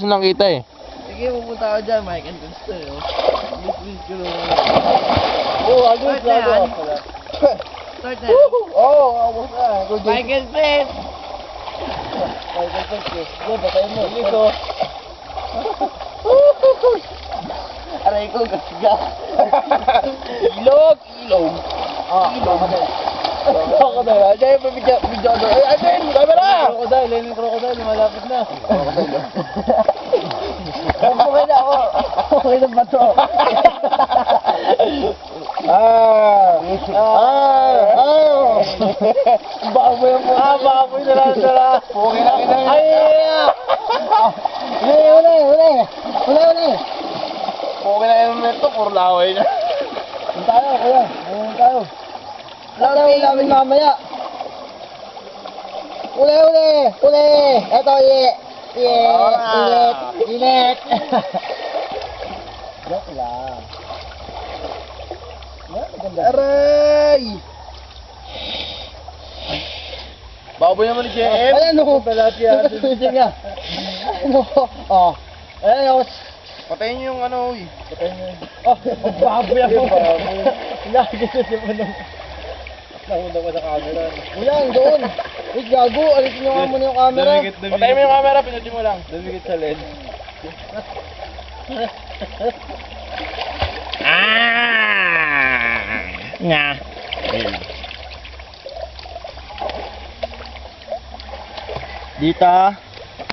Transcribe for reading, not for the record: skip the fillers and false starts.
Nakita eh. Sige, pupunta ako dyan, Mike and Gusto eh. Please, ko lang. Agos na ako. Start na yan. Agos na. Michael Pence! Batayin mo. Bilis oh. Aray ko, gasga. Ilog! Ilog. Crocodile. Diyan yung video. Ay, Aden! Camera! Crocodile, lumalapit na. Okay na ako. Okay na ba to? Baboy mo. Baboy na lang sila. Okay na kita. Ay, Uli. Okay na yung neto, puro laway na. Doon tayo, kuya. Doon tayo. Lawin mamaya. Uli. Eto, init. Joke lang. Aray! Baboy naman ni JM. Ayan o. Tilapia. Nga. Ano ko? Oh. Ayan o. Patayin niyo yung ano, uy. Oh, baboy ako. Nakikita si Manong. Namunta ko sa camera. Uyan, doon. Wait, gago. Alisin nyo nga muna yung camera. Patayin mo yung camera, pinutin mo lang. Dumikit sa lens. Nga. Dita.